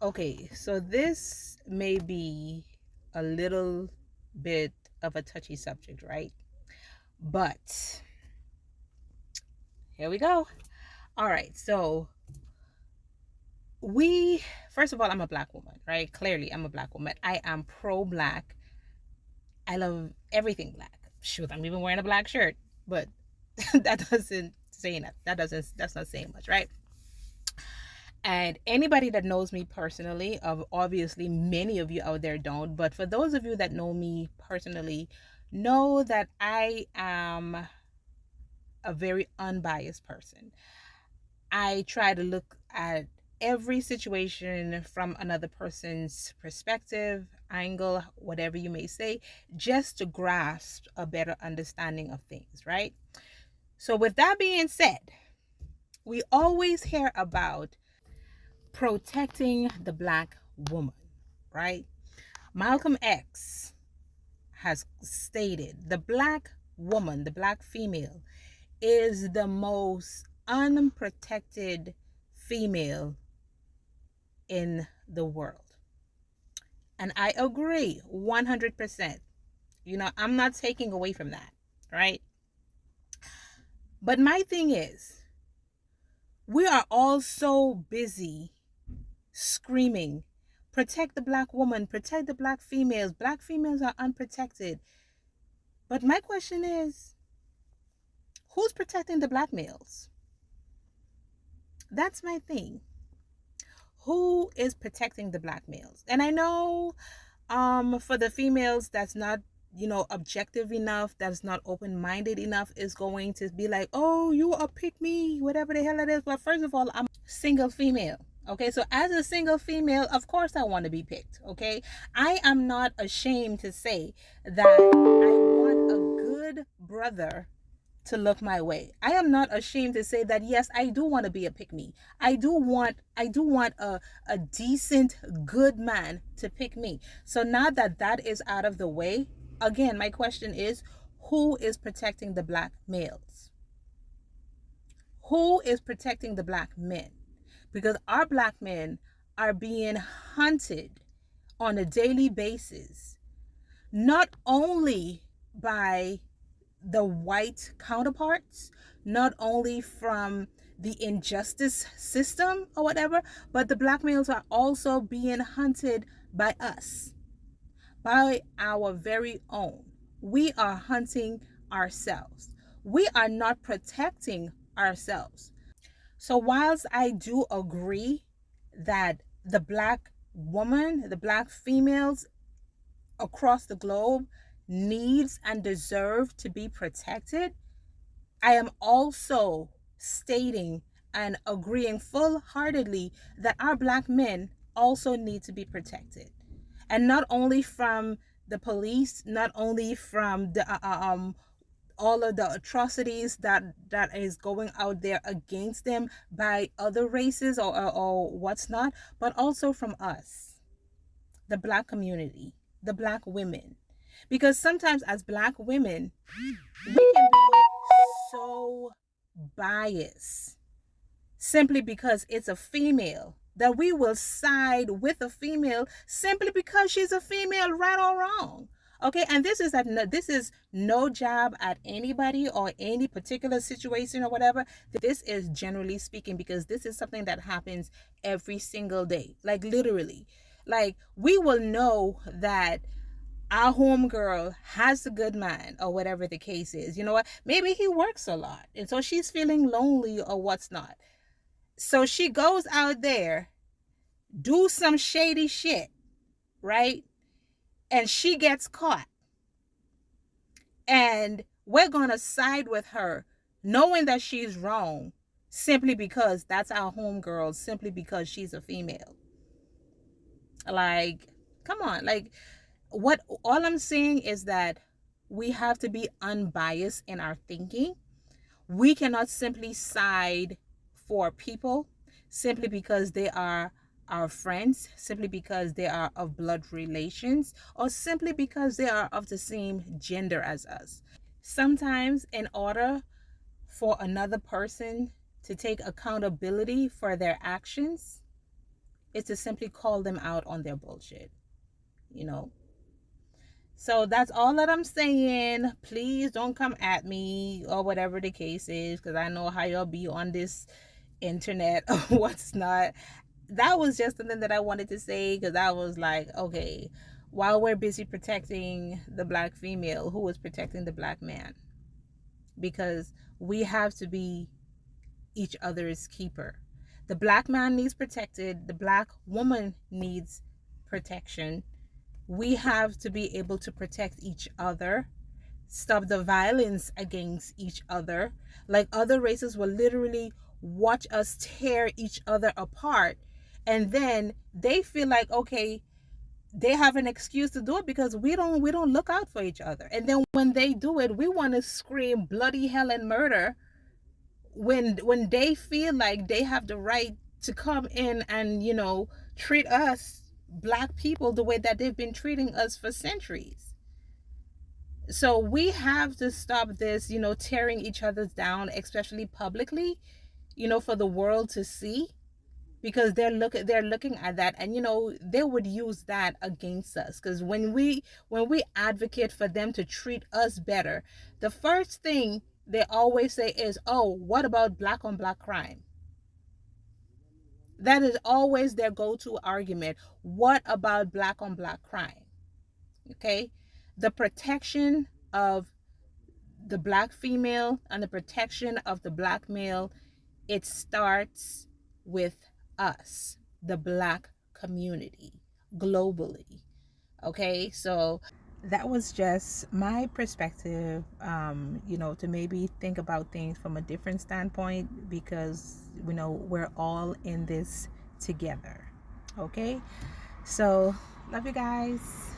Okay, so this may be a little bit of a touchy subject, right? But here we go. All right, so we, first of all, I'm a black woman, right? Clearly, I'm a black woman. I am pro black. I love everything black. Shoot, I'm even wearing a black shirt, but that doesn't say enough. That's not saying much, right? And anybody that knows me personally, of obviously many of you out there don't, but for those of you that know me personally, know that I am a very unbiased person. I try to look at every situation from another person's perspective, angle, whatever you may say, just to grasp a better understanding of things, right? So, with that being said, we always hear about protecting the black woman, right? Malcolm X has stated the black woman, the black female, is the most unprotected female in the world. And I agree 100%. I'm not taking away from that, right? But my thing is, we are all so busy screaming, protect the black woman, protect the black females. Black females are unprotected. But my question is, who's protecting the black males? That's my thing. Who is protecting the black males? And I know for the females that's not objective enough, that's not open-minded enough, is going to be like, oh, you a pick me, whatever the hell it is. But first of all, I'm single female. Okay, so as a single female, of course I want to be picked. Okay, I am not ashamed to say that I want a good brother to look my way. I am not ashamed to say that yes, I do want to be a pick me. I do want a decent good man to pick me. So now that that is out of the way, again, my question is, who is protecting the black males? Who is protecting the black men? Because our black men are being hunted on a daily basis, not only by the white counterparts, not only from the injustice system or whatever, but the black males are also being hunted by us, by our very own. We are hunting ourselves. We are not protecting ourselves. So, whilst I do agree that the black woman, the black females across the globe needs and deserve to be protected, I am also stating and agreeing full-heartedly that our black men also need to be protected. And not only from the police, not only from the all of the atrocities that is going out there against them by other races or what's not, but also from us, the black community, the black women. Because sometimes as black women, we can be so biased simply because it's a female, that we will side with a female simply because she's a female, right or wrong. Okay, and this is no jab at anybody or any particular situation or whatever. This is generally speaking, because this is something that happens every single day, like literally. Like, we will know that our homegirl has a good man or whatever the case is. You know what? Maybe he works a lot and so she's feeling lonely or what's not. So she goes out there, do some shady shit, right? And she gets caught. And we're going to side with her knowing that she's wrong simply because that's our homegirl, simply because she's a female. Like, come on. Like, what all I'm saying is that we have to be unbiased in our thinking. We cannot simply side for people simply because they are our friends, simply because they are of blood relations, or simply because they are of the same gender as us. Sometimes, in order for another person to take accountability for their actions, is to simply call them out on their bullshit, you know. So that's all that I'm saying. Please don't come at me or whatever the case is, because I know how y'all be on this internet or what's not. That was just something that I wanted to say, because I was like, okay, while we're busy protecting the black female, who is protecting the black man? Because we have to be each other's keeper. The black man needs protected, the black woman needs protection. We have to be able to protect each other, stop the violence against each other. Like, other races will literally watch us tear each other apart, and then they feel like, okay, they have an excuse to do it because we don't look out for each other. And then when they do it, we want to scream bloody hell and murder, when they feel like they have the right to come in and, you know, treat us black people the way that they've been treating us for centuries. So we have to stop this, you know, tearing each other down, especially publicly, you know, for the world to see, because they're looking at that, and, you know, they would use that against us. Because when we advocate for them to treat us better, the first thing they always say is, oh, what about black on black crime? That is always their go-to argument. What about black on black crime? Okay, the protection of the black female and the protection of the black male, it starts with us, the black community, globally. Okay, so that was just my perspective, you know, to maybe think about things from a different standpoint, because, you know, we're all in this together. Okay, so love you guys.